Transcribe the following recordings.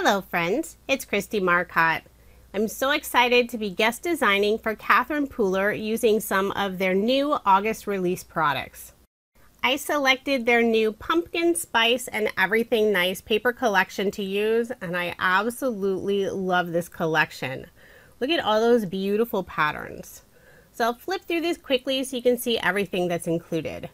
Hello friends, it's Kristie Marcotte. I'm so excited to be guest designing for Catherine Pooler using some of their new August release products. I selected their new Pumpkin Spice and Everything Nice paper collection to use, and I absolutely love this collection. Look at all those beautiful patterns. So I'll flip through this quickly so you can see everything that's included.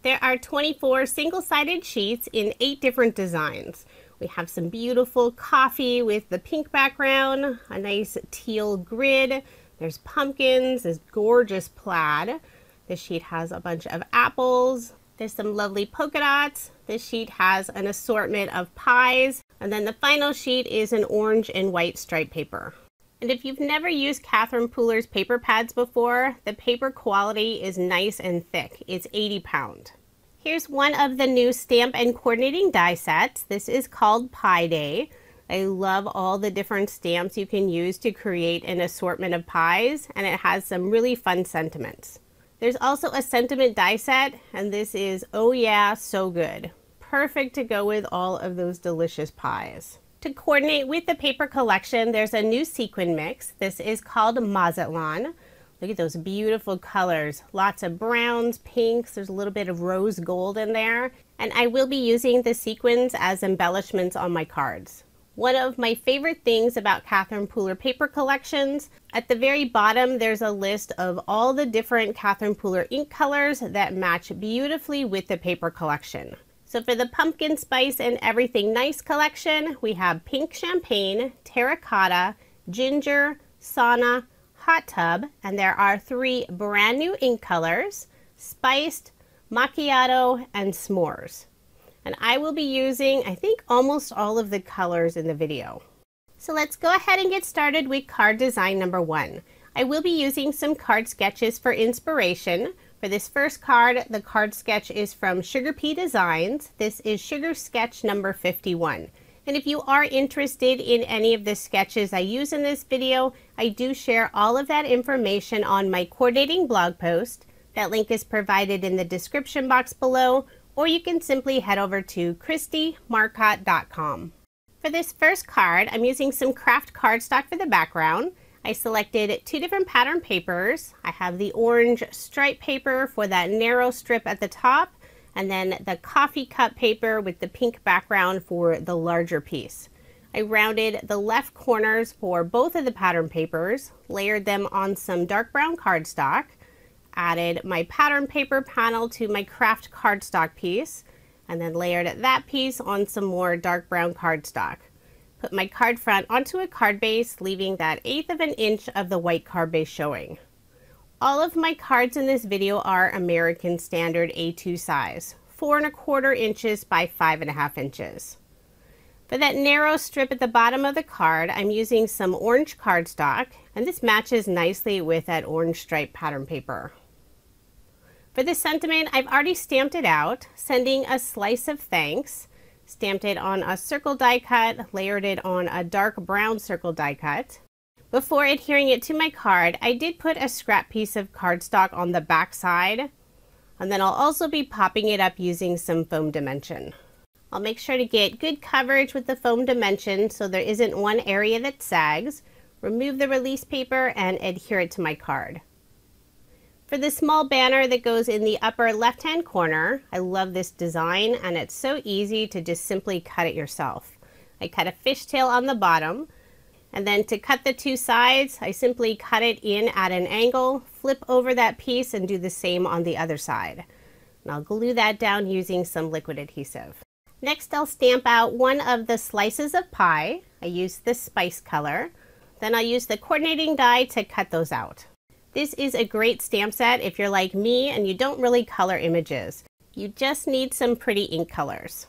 There are 24 single-sided sheets in 8 different designs. We have some beautiful coffee with the pink background, a nice teal grid. There's pumpkins, this gorgeous plaid. This sheet has a bunch of apples. There's some lovely polka dots. This sheet has an assortment of pies. And then the final sheet is an orange and white stripe paper. And if you've never used Catherine Pooler's paper pads before, the paper quality is nice and thick. It's 80 pound. Here's one of the new stamp and coordinating die sets. This is called Pie Day. I love all the different stamps you can use to create an assortment of pies, and it has some really fun sentiments. There's also a sentiment die set, and this is Oh Yeah, So Good. Perfect to go with all of those delicious pies. To coordinate with the paper collection, there's a new sequin mix. This is called Mazatlan. Look at those beautiful colors. Lots of browns, pinks, there's a little bit of rose gold in there. And I will be using the sequins as embellishments on my cards. One of my favorite things about Catherine Pooler paper collections, at the very bottom there's a list of all the different Catherine Pooler ink colors that match beautifully with the paper collection. So for the Pumpkin Spice and Everything Nice collection, we have Pink Champagne, Terracotta, Ginger, Sauna, Hot Tub, and there are 3 brand new ink colors, Spiced, Macchiato, and S'mores. And I will be using, I think, almost all of the colors in the video. So let's go ahead and get started with card design number 1. I will be using some card sketches for inspiration. For this first card, the card sketch is from Sugar Pea Designs. This is Sugar Sketch number 51. And if you are interested in any of the sketches I use in this video, I do share all of that information on my coordinating blog post. That link is provided in the description box below, or you can simply head over to KristieMarcotte.com. For this first card, I'm using some craft cardstock for the background. I selected 2 different pattern papers. I have the orange stripe paper for that narrow strip at the top, and then the coffee cup paper with the pink background for the larger piece. I rounded the left corners for both of the pattern papers, layered them on some dark brown cardstock, added my pattern paper panel to my craft cardstock piece, and then layered that piece on some more dark brown cardstock. Put my card front onto a card base, leaving that 1/8 of an inch of the white card base showing. All of my cards in this video are American Standard A2 size, 4 1/4 inches by 5 1/2 inches. For that narrow strip at the bottom of the card, I'm using some orange cardstock, and this matches nicely with that orange stripe pattern paper. For this sentiment, I've already stamped it out, sending a slice of thanks, stamped it on a circle die cut, layered it on a dark brown circle die cut. Before adhering it to my card, I did put a scrap piece of cardstock on the back side, and then I'll also be popping it up using some foam dimension. I'll make sure to get good coverage with the foam dimension so there isn't one area that sags, remove the release paper, and adhere it to my card. For the small banner that goes in the upper left-hand corner, I love this design, and it's so easy to just simply cut it yourself. I cut a fishtail on the bottom, and then to cut the 2 sides, I simply cut it in at an angle, flip over that piece, and do the same on the other side. And I'll glue that down using some liquid adhesive. Next, I'll stamp out one of the slices of pie. I use the spice color. Then I'll use the coordinating die to cut those out. This is a great stamp set if you're like me and you don't really color images. You just need some pretty ink colors.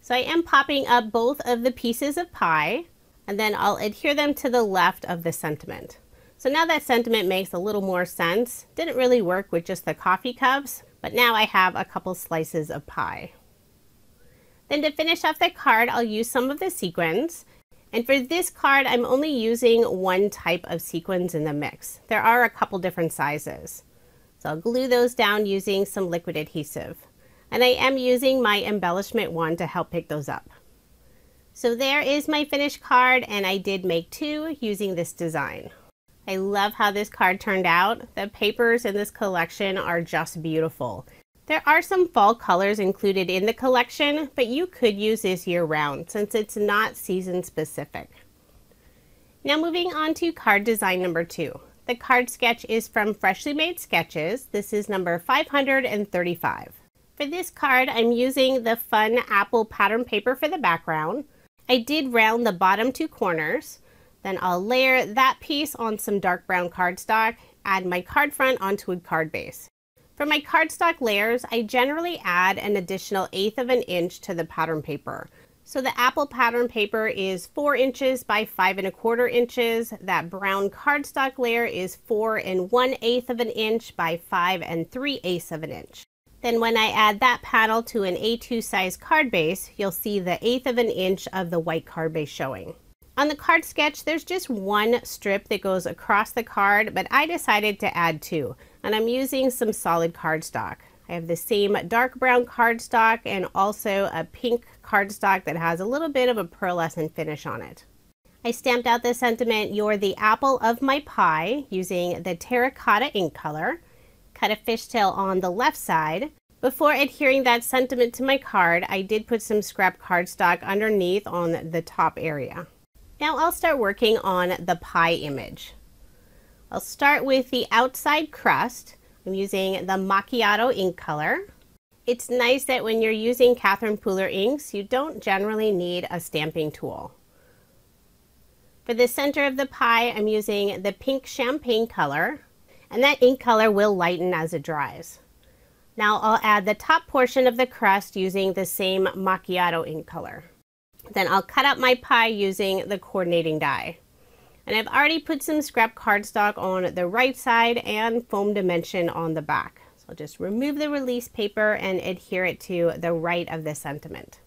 So I am popping up both of the pieces of pie, and then I'll adhere them to the left of the sentiment. So now that sentiment makes a little more sense. Didn't really work with just the coffee cups, but now I have a couple slices of pie. Then to finish off the card, I'll use some of the sequins. And for this card, I'm only using one type of sequins in the mix. There are a couple different sizes. So I'll glue those down using some liquid adhesive. And I am using my embellishment wand to help pick those up. So there is my finished card, and I did make 2 using this design. I love how this card turned out. The papers in this collection are just beautiful. There are some fall colors included in the collection, but you could use this year-round since it's not season specific. Now moving on to card design number 2. The card sketch is from Freshly Made Sketches. This is number 535. For this card, I'm using the fun apple pattern paper for the background. I did round the bottom 2 corners. Then I'll layer that piece on some dark brown cardstock, add my card front onto a card base. For my cardstock layers, I generally add an additional 1/8 of an inch to the pattern paper. So the apple pattern paper is 4 inches by 5 1/4 inches. That brown cardstock layer is 4 1/8 of an inch by 5 3/8 of an inch. Then when I add that panel to an A2 size card base, you'll see the 1/8 of an inch of the white card base showing. On the card sketch, there's just 1 strip that goes across the card, but I decided to add 2, and I'm using some solid cardstock. I have the same dark brown cardstock and also a pink cardstock that has a little bit of a pearlescent finish on it. I stamped out the sentiment, "You're the apple of my pie," using the terracotta ink color. Cut a fishtail on the left side. Before adhering that sentiment to my card, I did put some scrap cardstock underneath on the top area. Now I'll start working on the pie image. I'll start with the outside crust. I'm using the macchiato ink color. It's nice that when you're using Catherine Pooler inks, you don't generally need a stamping tool. For the center of the pie, I'm using the pink champagne color, and that ink color will lighten as it dries. Now I'll add the top portion of the crust using the same macchiato ink color. Then I'll cut up my pie using the coordinating die. And I've already put some scrap cardstock on the right side and foam dimension on the back. So I'll just remove the release paper and adhere it to the right of the sentiment.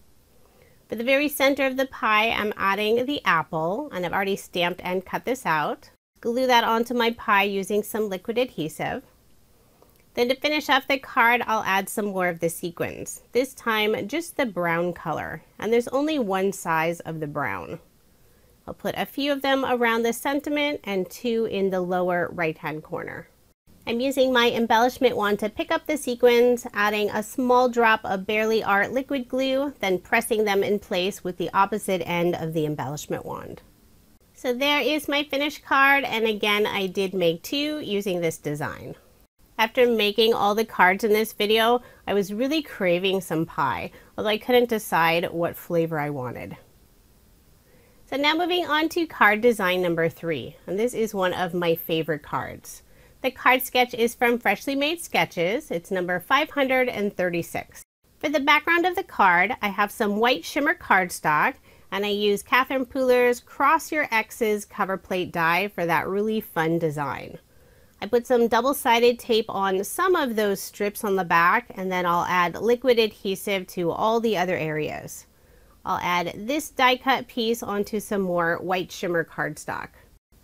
For the very center of the pie, I'm adding the apple, and I've already stamped and cut this out. Glue that onto my pie using some liquid adhesive. Then to finish off the card, I'll add some more of the sequins. This time, just the brown color, and there's only 1 size of the brown. I'll put a few of them around the sentiment and 2 in the lower right-hand corner. I'm using my embellishment wand to pick up the sequins, adding a small drop of Barely Art liquid glue, then pressing them in place with the opposite end of the embellishment wand. So there is my finished card, and again, I did make 2 using this design. After making all the cards in this video, I was really craving some pie, although I couldn't decide what flavor I wanted. So now moving on to card design number 3, and this is one of my favorite cards. The card sketch is from Freshly Made Sketches. It's number 536. For the background of the card, I have some white shimmer cardstock, and I use Catherine Pooler's Cross Your X's cover plate die for that really fun design. I put some double-sided tape on some of those strips on the back, and then I'll add liquid adhesive to all the other areas. I'll add this die cut piece onto some more white shimmer cardstock.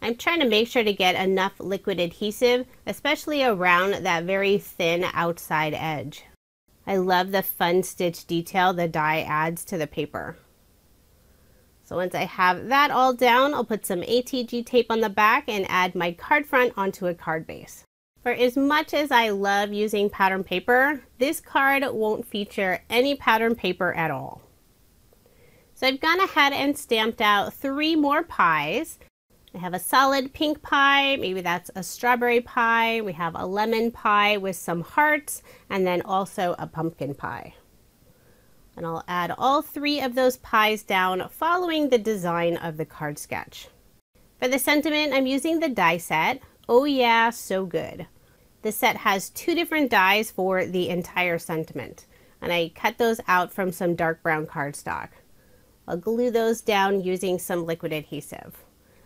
I'm trying to make sure to get enough liquid adhesive, especially around that very thin outside edge. I love the fun stitch detail the die adds to the paper. So once I have that all down, I'll put some ATG tape on the back and add my card front onto a card base. For as much as I love using pattern paper, this card won't feature any pattern paper at all. So I've gone ahead and stamped out 3 more pies. I have a solid pink pie, maybe that's a strawberry pie. We have a lemon pie with some hearts, and then also a pumpkin pie. And I'll add all 3 of those pies down following the design of the card sketch. For the sentiment, I'm using the die set. Oh yeah, so good. This set has 2 different dies for the entire sentiment, and I cut those out from some dark brown cardstock. I'll glue those down using some liquid adhesive.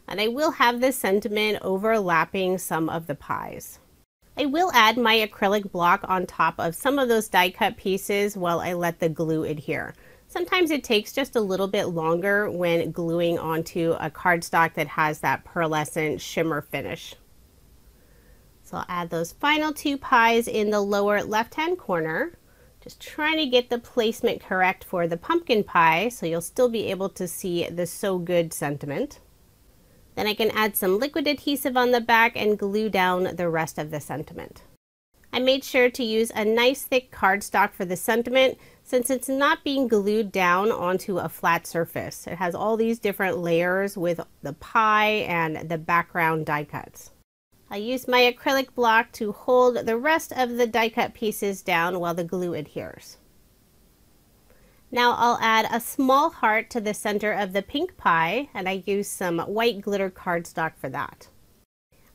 And I will have this sentiment overlapping some of the pies. I will add my acrylic block on top of some of those die cut pieces while I let the glue adhere. Sometimes it takes just a little bit longer when gluing onto a cardstock that has that pearlescent shimmer finish. So I'll add those final 2 pies in the lower left-hand corner. Just trying to get the placement correct for the pumpkin pie so you'll still be able to see the "So Good" sentiment. Then I can add some liquid adhesive on the back and glue down the rest of the sentiment. I made sure to use a nice thick cardstock for the sentiment since it's not being glued down onto a flat surface. It has all these different layers with the pie and the background die cuts. I used my acrylic block to hold the rest of the die cut pieces down while the glue adheres. Now I'll add a small heart to the center of the pink pie, and I used some white glitter cardstock for that.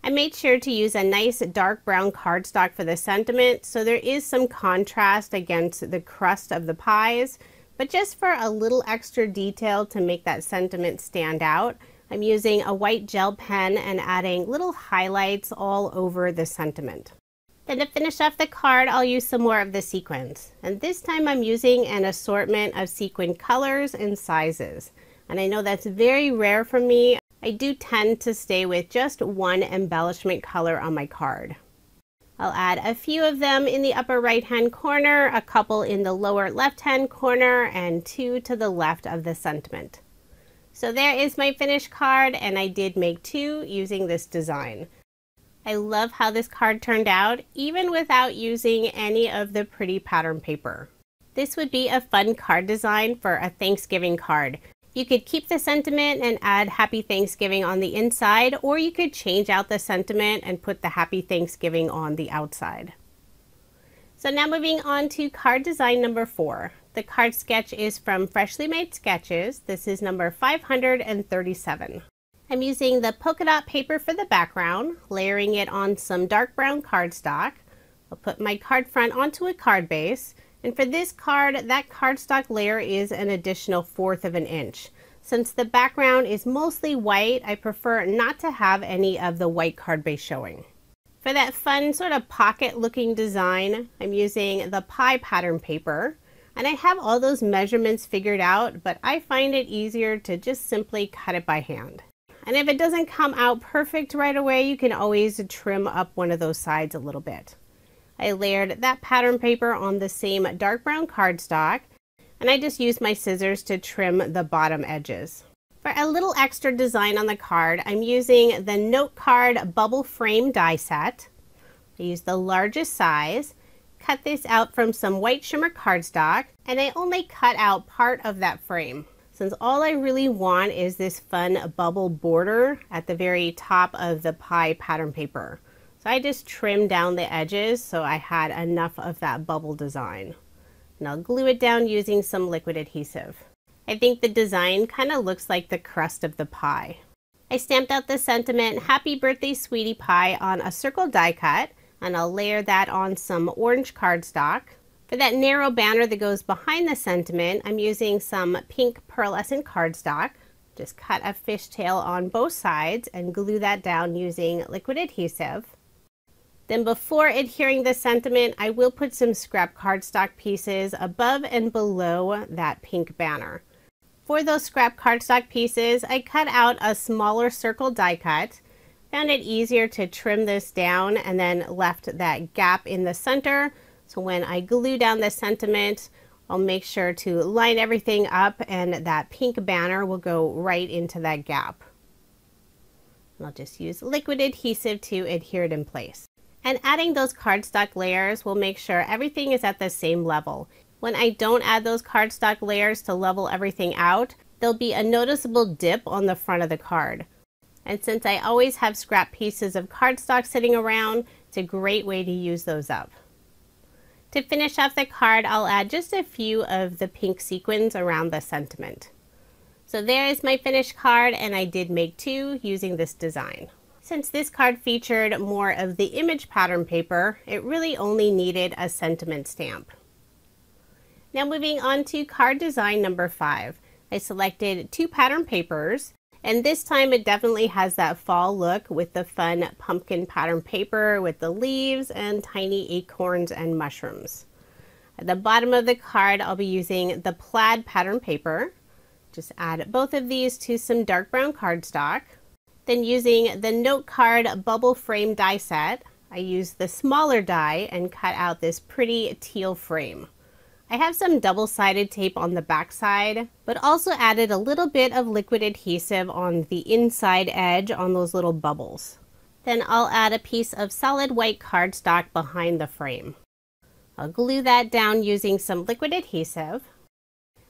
I made sure to use a nice dark brown cardstock for the sentiment, so there is some contrast against the crust of the pies, but just for a little extra detail to make that sentiment stand out, I'm using a white gel pen and adding little highlights all over the sentiment. Then to finish off the card, I'll use some more of the sequins. And this time I'm using an assortment of sequin colors and sizes. And I know that's very rare for me. I do tend to stay with just one embellishment color on my card. I'll add a few of them in the upper right hand corner, a couple in the lower left hand corner, and 2 to the left of the sentiment. So there is my finished card, and I did make 2 using this design. I love how this card turned out, even without using any of the pretty pattern paper. This would be a fun card design for a Thanksgiving card. You could keep the sentiment and add Happy Thanksgiving on the inside, or you could change out the sentiment and put the Happy Thanksgiving on the outside. So now moving on to card design number 4. The card sketch is from Freshly Made Sketches. This is number 537. I'm using the polka dot paper for the background, layering it on some dark brown cardstock. I'll put my card front onto a card base. And for this card, that cardstock layer is an additional 1/4 of an inch. Since the background is mostly white, I prefer not to have any of the white card base showing. For that fun sort of pocket looking design, I'm using the pie pattern paper. And I have all those measurements figured out, but I find it easier to just simply cut it by hand. And if it doesn't come out perfect right away, you can always trim up one of those sides a little bit. I layered that pattern paper on the same dark brown cardstock, and I just used my scissors to trim the bottom edges. For a little extra design on the card, I'm using the Notecard bubble frame die set. I used the largest size, cut this out from some white shimmer cardstock, and I only cut out part of that frame, since all I really want is this fun bubble border at the very top of the pie pattern paper. So I just trimmed down the edges so I had enough of that bubble design. And I'll glue it down using some liquid adhesive. I think the design kind of looks like the crust of the pie. I stamped out the sentiment "Happy Birthday Sweetie Pie" on a circle die cut, and I'll layer that on some orange cardstock. For that narrow banner that goes behind the sentiment, I'm using some pink pearlescent cardstock. Just cut a fishtail on both sides and glue that down using liquid adhesive. Then before adhering the sentiment, I will put some scrap cardstock pieces above and below that pink banner. For those scrap cardstock pieces, I cut out a smaller circle die cut. Found it easier to trim this down and then left that gap in the center. So when I glue down the sentiment, I'll make sure to line everything up and that pink banner will go right into that gap. And I'll just use liquid adhesive to adhere it in place. And adding those cardstock layers will make sure everything is at the same level. When I don't add those cardstock layers to level everything out, there'll be a noticeable dip on the front of the card. And since I always have scrap pieces of cardstock sitting around, it's a great way to use those up. To finish off the card, I'll add just a few of the pink sequins around the sentiment. So there is my finished card, and I did make 2 using this design. Since this card featured more of the image pattern paper, it really only needed a sentiment stamp. Now moving on to card design number 5. I selected 2 pattern papers, and this time it definitely has that fall look with the fun pumpkin pattern paper with the leaves and tiny acorns and mushrooms. At the bottom of the card, I'll be using the plaid pattern paper. Just add both of these to some dark brown cardstock. Then using the Notecard bubble frame die set, I used the smaller die and cut out this pretty teal frame. I have some double-sided tape on the back side, but also added a little bit of liquid adhesive on the inside edge on those little bubbles. Then I'll add a piece of solid white cardstock behind the frame. I'll glue that down using some liquid adhesive.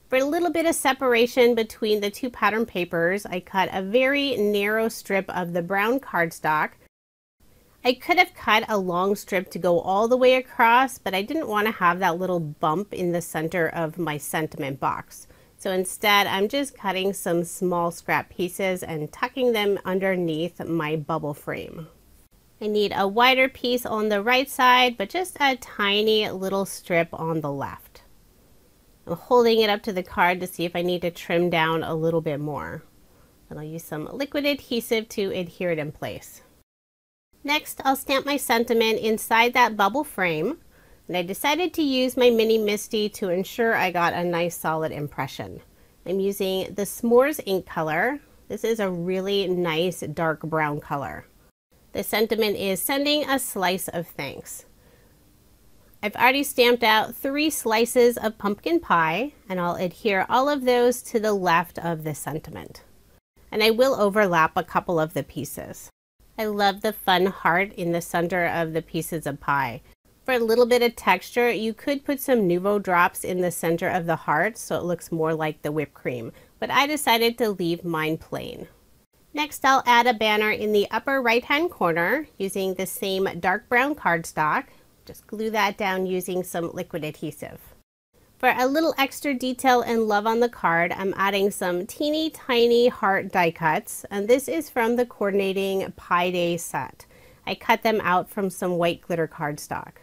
For a little bit of separation between the two pattern papers, I cut a very narrow strip of the brown cardstock. I could have cut a long strip to go all the way across, but I didn't want to have that little bump in the center of my sentiment box. So instead, I'm just cutting some small scrap pieces and tucking them underneath my bubble frame. I need a wider piece on the right side, but just a tiny little strip on the left. I'm holding it up to the card to see if I need to trim down a little bit more. And I'll use some liquid adhesive to adhere it in place. Next, I'll stamp my sentiment inside that bubble frame, and I decided to use my mini MISTI to ensure I got a nice solid impression. I'm using the S'mores ink color. This is a really nice dark brown color. The sentiment is sending a slice of thanks. I've already stamped out 3 slices of pumpkin pie, and I'll adhere all of those to the left of the sentiment. And I will overlap a couple of the pieces. I love the fun heart in the center of the pieces of pie. For a little bit of texture, you could put some Nuvo drops in the center of the heart so it looks more like the whipped cream, but I decided to leave mine plain. Next, I'll add a banner in the upper right-hand corner using the same dark brown cardstock. Just glue that down using some liquid adhesive. For a little extra detail and love on the card, I'm adding some teeny tiny heart die cuts, and this is from the coordinating Pie Day set. I cut them out from some white glitter cardstock.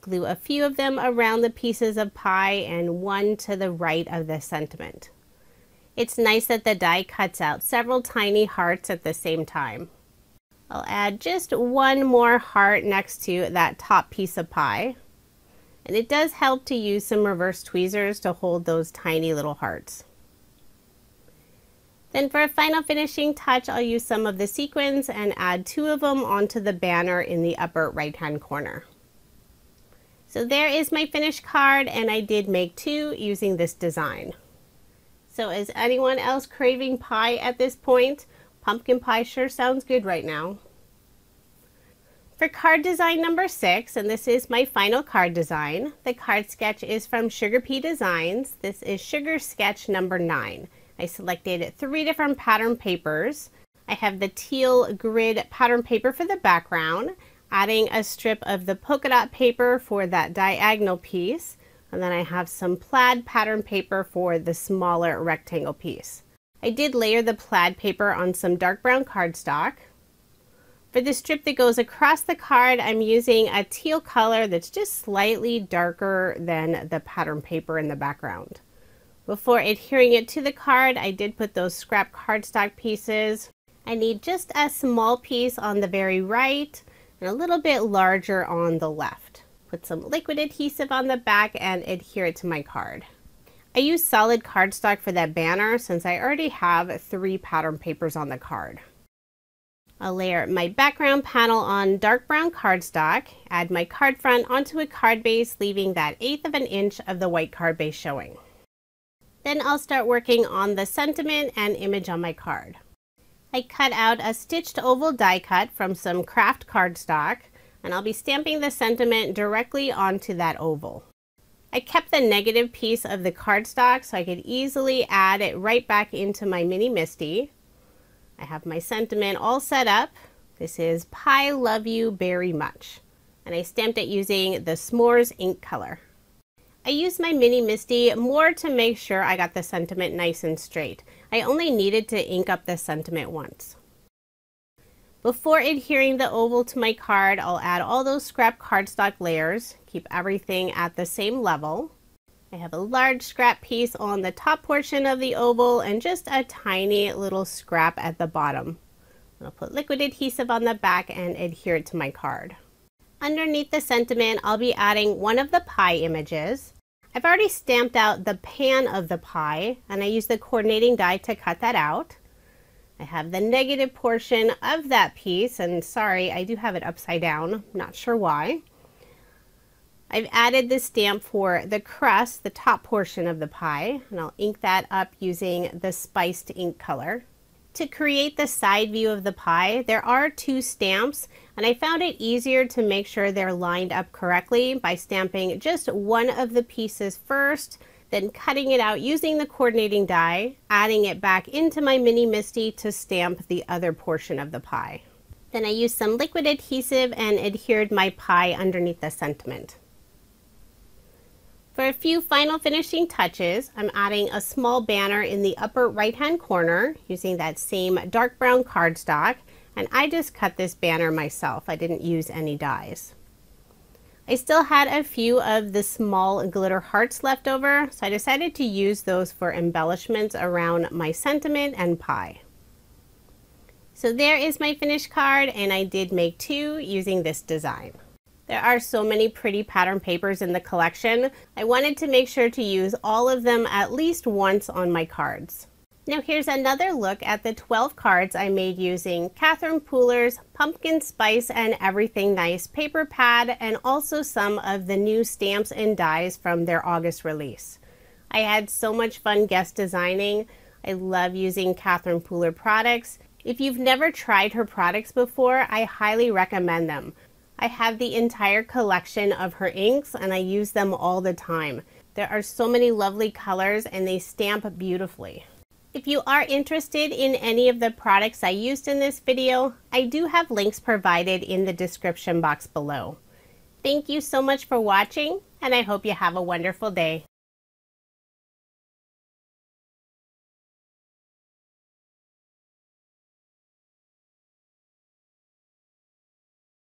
Glue a few of them around the pieces of pie and one to the right of the sentiment. It's nice that the die cuts out several tiny hearts at the same time. I'll add just one more heart next to that top piece of pie. And it does help to use some reverse tweezers to hold those tiny little hearts. Then for a final finishing touch, I'll use some of the sequins and add 2 of them onto the banner in the upper right-hand corner. So there is my finished card, and I did make 2 using this design. So is anyone else craving pie at this point? Pumpkin pie sure sounds good right now. For card design number 6, and this is my final card design, the card sketch is from Sugar Pea Designs. This is Sugar Sketch number 9. I selected 3 different pattern papers. I have the teal grid pattern paper for the background, adding a strip of the polka dot paper for that diagonal piece, and then I have some plaid pattern paper for the smaller rectangle piece. I did layer the plaid paper on some dark brown cardstock. For the strip that goes across the card, I'm using a teal color that's just slightly darker than the pattern paper in the background. Before adhering it to the card, I did put those scrap cardstock pieces. I need just a small piece on the very right and a little bit larger on the left. Put some liquid adhesive on the back and adhere it to my card. I use solid cardstock for that banner since I already have 3 pattern papers on the card. I'll layer my background panel on dark brown cardstock, add my card front onto a card base, leaving that 1/8 of an inch of the white card base showing. Then I'll start working on the sentiment and image on my card. I cut out a stitched oval die cut from some craft cardstock, and I'll be stamping the sentiment directly onto that oval. I kept the negative piece of the cardstock so I could easily add it right back into my mini MISTI. I have my sentiment all set up. This is Pie Love You Very Much, and I stamped it using the S'mores ink color. I used my mini MISTI more to make sure I got the sentiment nice and straight. I only needed to ink up the sentiment once. Before adhering the oval to my card, I'll add all those scrap cardstock layers, keep everything at the same level. I have a large scrap piece on the top portion of the oval and just a tiny little scrap at the bottom. I'll put liquid adhesive on the back and adhere it to my card. Underneath the sentiment, I'll be adding one of the pie images. I've already stamped out the pan of the pie, and I used the coordinating die to cut that out. I have the negative portion of that piece, and sorry, I do have it upside down, not sure why. I've added the stamp for the crust, the top portion of the pie, and I'll ink that up using the spiced ink color. To create the side view of the pie, there are 2 stamps, and I found it easier to make sure they're lined up correctly by stamping just one of the pieces first, then cutting it out using the coordinating die, adding it back into my mini MISTI to stamp the other portion of the pie. Then I used some liquid adhesive and adhered my pie underneath the sentiment. For a few final finishing touches, I'm adding a small banner in the upper right hand corner using that same dark brown cardstock, and I just cut this banner myself. I didn't use any dies. I still had a few of the small glitter hearts left over, so I decided to use those for embellishments around my sentiment and pie. So there is my finished card, and I did make 2 using this design. There are so many pretty pattern papers in the collection. I wanted to make sure to use all of them at least once on my cards. Now here's another look at the 12 cards I made using Catherine Pooler's Pumpkin Spice and Everything Nice paper pad, and also some of the new stamps and dies from their August release. I had so much fun guest designing. I love using Catherine Pooler products. If you've never tried her products before, I highly recommend them. I have the entire collection of her inks and I use them all the time. There are so many lovely colors and they stamp beautifully. If you are interested in any of the products I used in this video, I do have links provided in the description box below. Thank you so much for watching, and I hope you have a wonderful day.